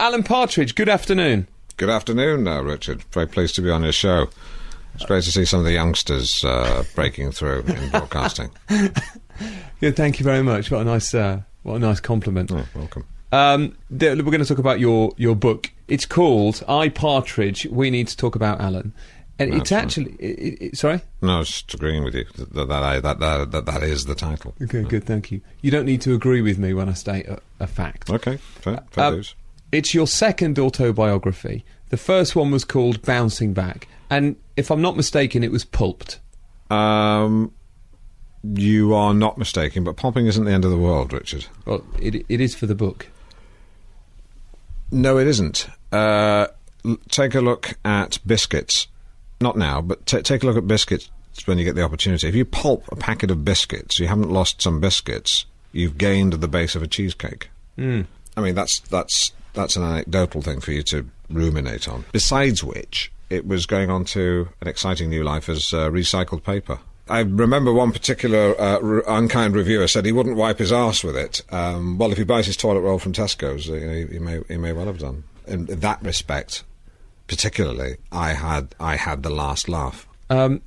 Alan Partridge, good afternoon. Good afternoon, Richard. Very pleased to be on your show. It's great to see some of the youngsters breaking through in broadcasting. Good, thank you very much. What a nice compliment. Oh, welcome. We're going to talk about your book. It's called I, Partridge, We Need to Talk About Alan. And No, it's actually... sorry? No, I was just agreeing with you. That is the title. Okay, good, thank you. You don't need to agree with me when I state a fact. Okay, fair dues. It's your second autobiography. The first one was called Bouncing Back. And if I'm not mistaken, it was pulped. You are not mistaken, but pulping isn't the end of the world, Richard. Well, it is for the book. No, it isn't. Take a look at biscuits. Not now, but take a look at biscuits when you get the opportunity. If you pulp a packet of biscuits, you haven't lost some biscuits. You've gained the base of a cheesecake. Mm. I mean, that's an anecdotal thing for you to ruminate on. Besides which, it was going on to an exciting new life as recycled paper. I remember one particular unkind reviewer said he wouldn't wipe his arse with it. Well, if he buys his toilet roll from Tesco's, he may well have done. In that respect, particularly, I had the last laugh.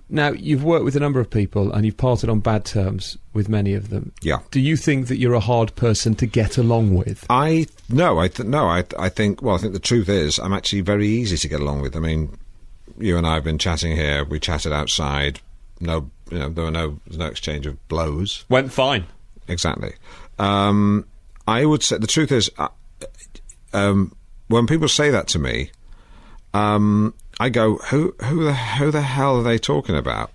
Now, you've worked with a number of people and you've parted on bad terms with many of them. Yeah. Do you think that you're a hard person to get along with? I think the truth is I'm actually very easy to get along with. I mean, you and I have been chatting here. We chatted outside. There was no exchange of blows. Went fine. Exactly. I would say the truth is, when people say that to me, I go, who the hell are they talking about?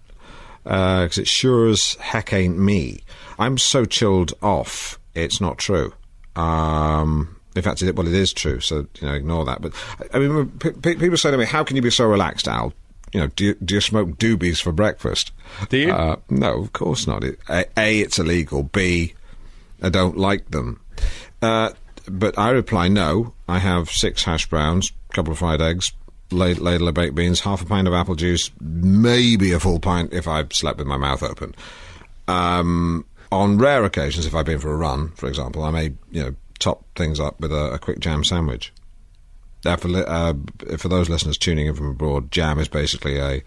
Because it sure as heck ain't me. I'm so chilled off, it's not true. In fact, it is true, so, ignore that. But, I mean, people say to me, how can you be so relaxed, Al? Do you smoke doobies for breakfast? Do you? No, of course not. A, it's illegal. B, I don't like them. But I reply, no. I have 6 hash browns, a couple of fried eggs, ladle of baked beans, half a pint of apple juice, maybe a full pint if I've slept with my mouth open. On rare occasions, if I've been for a run, for example, I may, top things up with a quick jam sandwich. For those listeners tuning in from abroad, jam is basically a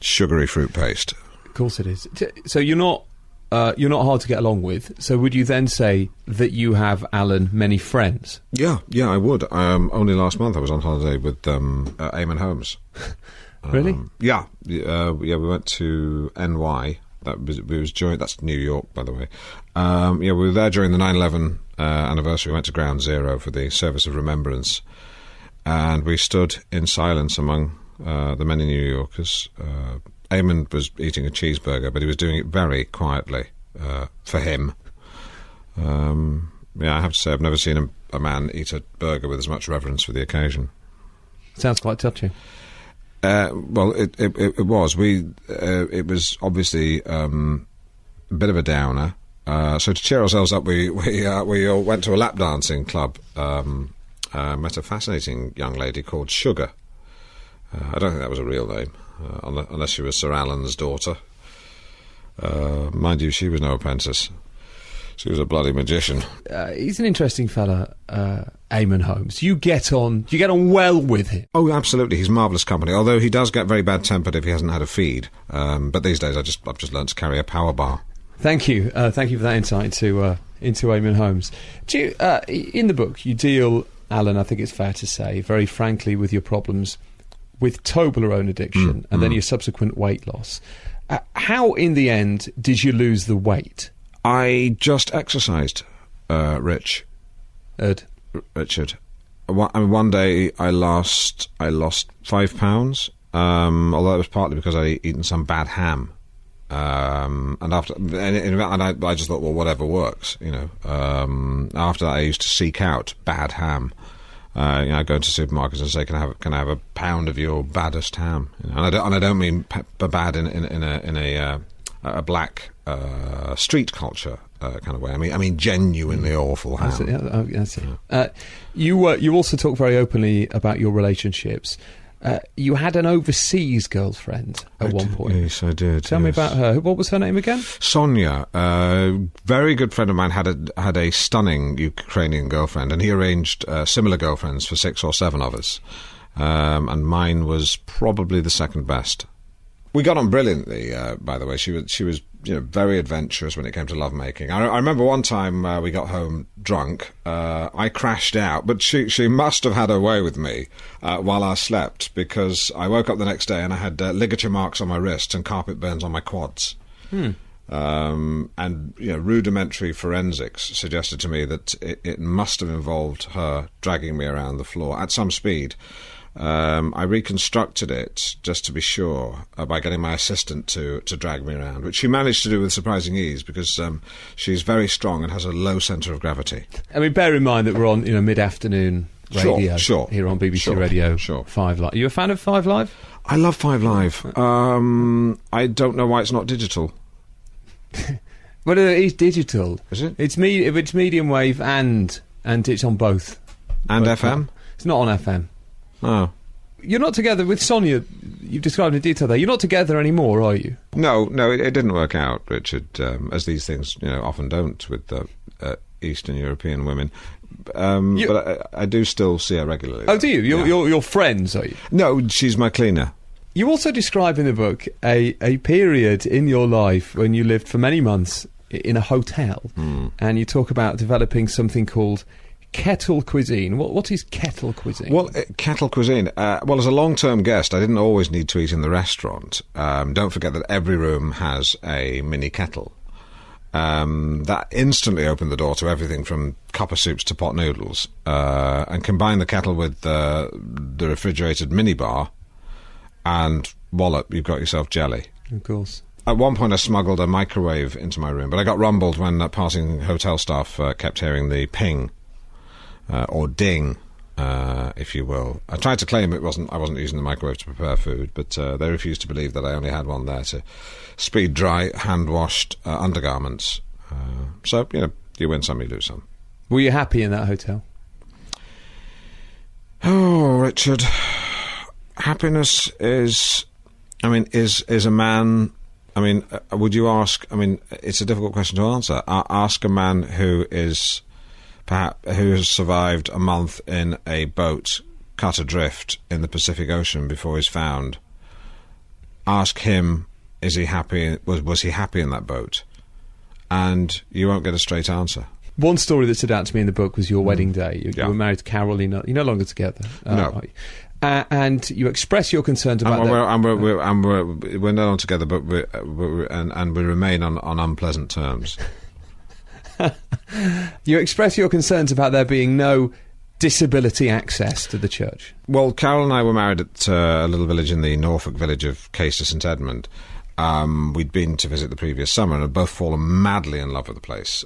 sugary fruit paste. Of course it is. So you're not hard to get along with. So would you then say that you have, Alan, many friends? Yeah, I would. Only last month I was on holiday with Eamon Holmes. Really? Yeah. We went to NY. That's New York, by the way. We were there during the 9/11 anniversary. We went to Ground Zero for the Service of Remembrance. And we stood in silence among the many New Yorkers. Eamon was eating a cheeseburger, but he was doing it very quietly for him. I have to say I've never seen a man eat a burger with as much reverence for the occasion. Sounds quite touching. Well, it was. It was obviously a bit of a downer. So to cheer ourselves up, we all went to a lap dancing club. Met a fascinating young lady called Sugar. I don't think that was a real name, unless she was Sir Alan's daughter. Mind you, she was no apprentice. She was a bloody magician. He's an interesting fella, Eamon Holmes. You get on well with him. Oh, absolutely. He's marvellous company, although he does get very bad-tempered if he hasn't had a feed. But these days I've just learnt to carry a power bar. Thank you for that insight into Eamon Holmes. In the book, you deal, Alan, I think it's fair to say, very frankly with your problems with Toblerone addiction and then your subsequent weight loss. How, in the end, did you lose the weight? I just exercised, Richard. One day I lost 5 pounds, although it was partly because I'd eaten some bad ham. And I just thought, well, whatever works, After that, I used to seek out bad ham. I go into supermarkets and say, "Can I have a pound of your baddest ham?" And I don't mean bad in a black street culture kind of way. I mean genuinely awful ham. That's it. You also talk very openly about your relationships. you had an overseas girlfriend at one point. Yes, I did. Tell me about her. What was her name again? Sonia, very good friend of mine, had a stunning Ukrainian girlfriend, and he arranged similar girlfriends for 6 or 7 of us. And mine was probably the second best. We got on brilliantly, by the way. She was very adventurous when it came to lovemaking. I remember one time we got home drunk. I crashed out, but she must have had her way with me while I slept, because I woke up the next day and I had ligature marks on my wrists and carpet burns on my quads. And rudimentary forensics suggested to me that it must have involved her dragging me around the floor at some speed. I reconstructed it, just to be sure, by getting my assistant to drag me around, which she managed to do with surprising ease, because she's very strong and has a low centre of gravity. I mean, bear in mind that we're on mid-afternoon radio here on BBC Radio 5 Live. Are you a fan of 5 Live? I love 5 Live. I don't know why it's not digital. Well, it's digital. Is it? It's medium wave and it's on both. And FM? It's not on FM. Oh. You're not together with Sonia. You've described in detail there. You're not together anymore, are you? No, it didn't work out, Richard, as these things often don't with Eastern European women. But I do still see her regularly. Oh, do you? You're friends, are you? No, she's my cleaner. You also describe in the book a period in your life when you lived for many months in a hotel, and you talk about developing something called kettle cuisine. What is kettle cuisine? Well, kettle cuisine. As a long-term guest, I didn't always need to eat in the restaurant. Don't forget that every room has a mini kettle. That instantly opened the door to everything from copper soups to pot noodles. And combine the kettle with the refrigerated minibar, and wallop, you've got yourself jelly. Of course. At one point I smuggled a microwave into my room, but I got rumbled when passing hotel staff kept hearing the ping. Or ding, if you will. I tried to claim I wasn't using the microwave to prepare food, but they refused to believe that I only had one there to speed dry hand-washed undergarments. So, you win some, you lose some. Were you happy in that hotel? Oh, Richard, happiness is a man... would you ask... it's a difficult question to answer. Ask a man who has survived a month in a boat cut adrift in the Pacific Ocean before he's found. Ask him, is he happy? Was he happy in that boat? And you won't get a straight answer. One story that stood out to me in the book was your wedding day. You were married to Carol. You're no longer together. No. And you express your concerns about that. We're not on together, but we remain on unpleasant terms. You express your concerns about there being no disability access to the church. Well, Carol and I were married at a little village in the Norfolk village of Caister St Edmund. We'd been to visit the previous summer and had both fallen madly in love with the place.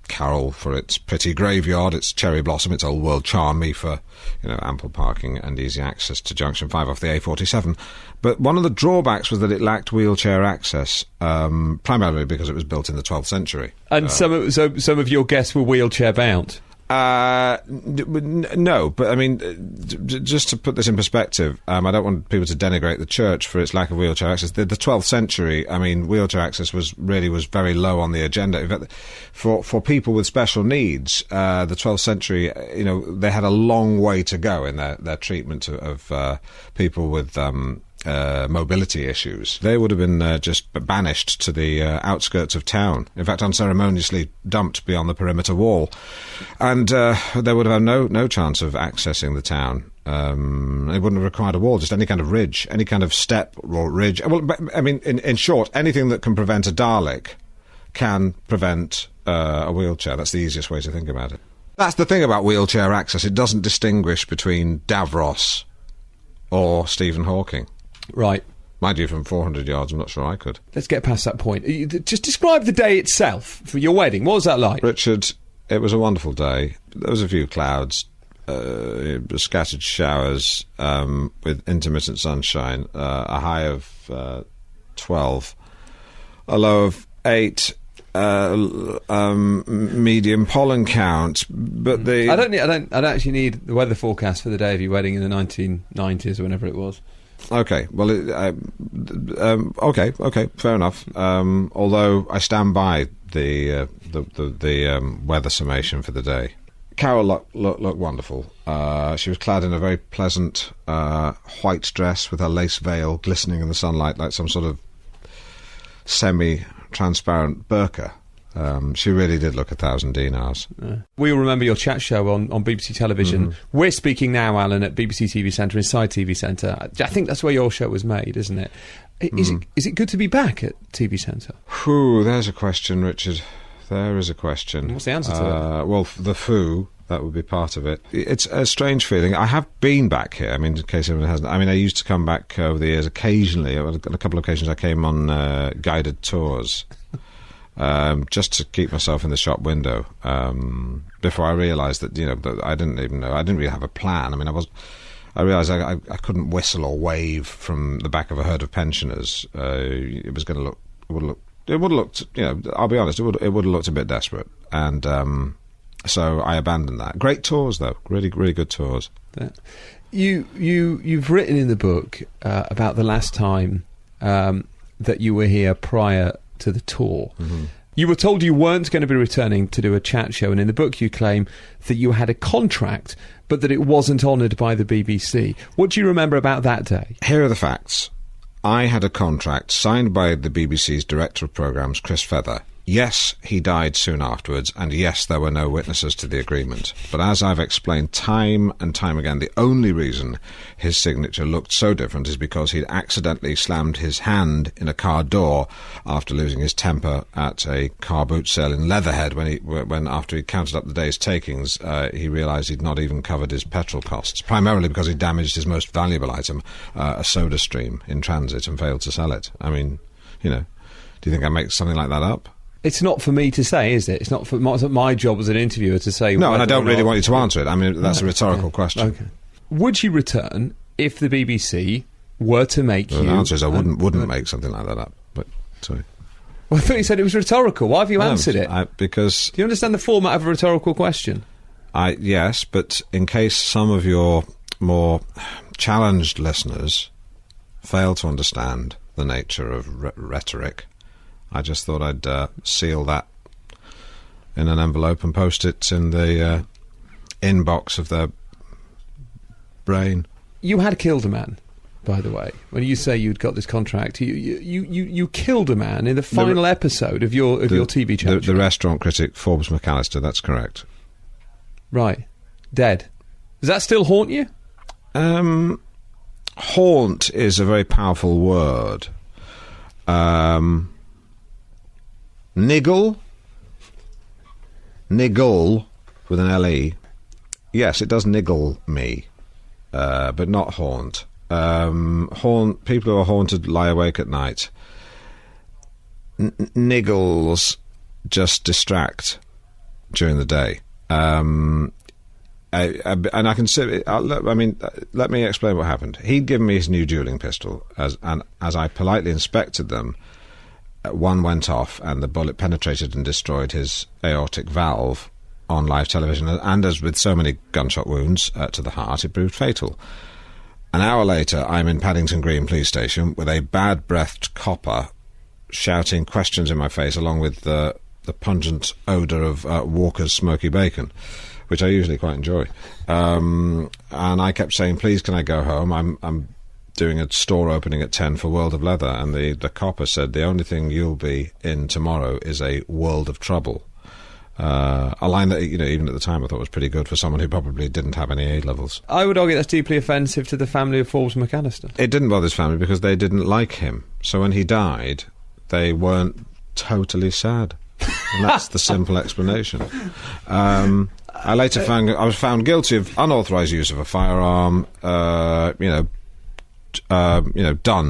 Carol for its pretty graveyard, its cherry blossom, its old world charm, me for ample parking and easy access to Junction 5 off the A47. But one of the drawbacks was that it lacked wheelchair access, primarily because it was built in the 12th century. And some of your guests were wheelchair bound. No, but just to put this in perspective, I don't want people to denigrate the church for its lack of wheelchair access. The 12th century, wheelchair access was very low on the agenda. In fact, for people with special needs, the 12th century, they had a long way to go in their treatment of people with mobility issues. They would have been just banished to the outskirts of town. In fact, unceremoniously dumped beyond the perimeter wall. And they would have had no chance of accessing the town. It wouldn't have required a wall, just any kind of ridge, any kind of step or ridge. Well, in short, anything that can prevent a Dalek can prevent a wheelchair. That's the easiest way to think about it. That's the thing about wheelchair access. It doesn't distinguish between Davros or Stephen Hawking. Right. Mind you, from 400 yards, I'm not sure I could. Let's get past that point. Just describe the day itself for your wedding. What was that like? Richard, it was a wonderful day. There was a few clouds, scattered showers with intermittent sunshine, a high of 12, a low of 8. medium pollen count, but the I don't actually need the weather forecast for the day of your wedding in the 1990s or whenever it was. Okay, well, okay, fair enough. Although I stand by the weather summation for the day. Carol looked wonderful. She was clad in a very pleasant white dress with her lace veil glistening in the sunlight like some sort of semi-transparent burqa. She really did look 1,000 dinars. We all remember your chat show on BBC Television. Mm-hmm. We're speaking now, Alan, at BBC TV Centre, Inside TV Centre. I think that's where your show was made, isn't it? Is it good to be back at TV Centre? Whew, there's a question, Richard. There is a question. What's the answer to it? Well, the foo, that would be part of it. It's a strange feeling. I have been back here, I mean, in case anyone hasn't. I mean, I used to come back over the years occasionally. On a couple of occasions I came on guided tours. Just to keep myself in the shop window before I realised that, that I didn't really have a plan. I mean, I realised I couldn't whistle or wave from the back of a herd of pensioners. It would have looked, I'll be honest, it would have looked a bit desperate, and so I abandoned that. Great tours, though, really, really good tours. You've written in the book about the last time that you were here prior to the tour. Mm-hmm. You were told you weren't going to be returning to do a chat show, and in the book you claim that you had a contract, but that it wasn't honoured by the BBC. What do you remember about that day? Here are the facts. I had a contract signed by the BBC's Director of Programmes, Chris Feather. Yes, he died soon afterwards, and yes, there were no witnesses to the agreement. But as I've explained time and time again, the only reason his signature looked so different is because he'd accidentally slammed his hand in a car door after losing his temper at a car boot sale in Leatherhead when after he counted up the day's takings, he realised he'd not even covered his petrol costs, primarily because he damaged his most valuable item, a soda stream, in transit and failed to sell it. I mean, do you think I make something like that up? It's not for me to say, is it? It's not my job as an interviewer to say. No, and I don't really want you to answer it. I mean, that's a rhetorical question. Okay. Would you return if the BBC were to make you? The answer is I wouldn't make something like that up. But sorry. Well, I thought you said it was rhetorical. Why have you answered it? Because do you understand the format of a rhetorical question? Yes, but in case some of your more challenged listeners fail to understand the nature of rhetoric, I just thought I'd seal that in an envelope and post it in the inbox of their brain. You had killed a man, by the way. When you say you'd got this contract, you killed a man in the final episode of your TV channel. The restaurant critic Forbes McAllister. That's correct. Right, dead. Does that still haunt you? Haunt is a very powerful word. Niggle with an L-E. Yes, it does niggle me, but not haunt. People who are haunted lie awake at night. Niggles just distract during the day. And I can say, let me explain what happened. He'd given me his new dueling pistol, as I politely inspected them, one went off and the bullet penetrated and destroyed his aortic valve on live television, and as with so many gunshot wounds to the heart, it proved fatal. An hour later, I'm in Paddington Green Police Station with a bad-breathed copper shouting questions in my face, along with the pungent odour of Walker's smoky bacon, which I usually quite enjoy. And I kept saying, please, can I go home? I'm doing a store opening at 10 for World of Leather, and the copper said, the only thing you'll be in tomorrow is a world of trouble. A line that, even at the time I thought was pretty good for someone who probably didn't have any A-levels. I would argue that's deeply offensive to the family of Forbes McAllister. It didn't bother his family because they didn't like him. So when he died, they weren't totally sad. And that's the simple explanation. I later I was found guilty of unauthorised use of a firearm,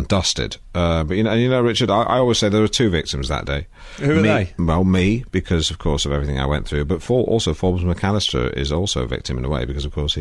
dusted. But Richard, I always say there were two victims that day. Who are they? Well, me, because of course of everything I went through, but also Forbes McAllister is also a victim in a way, because of course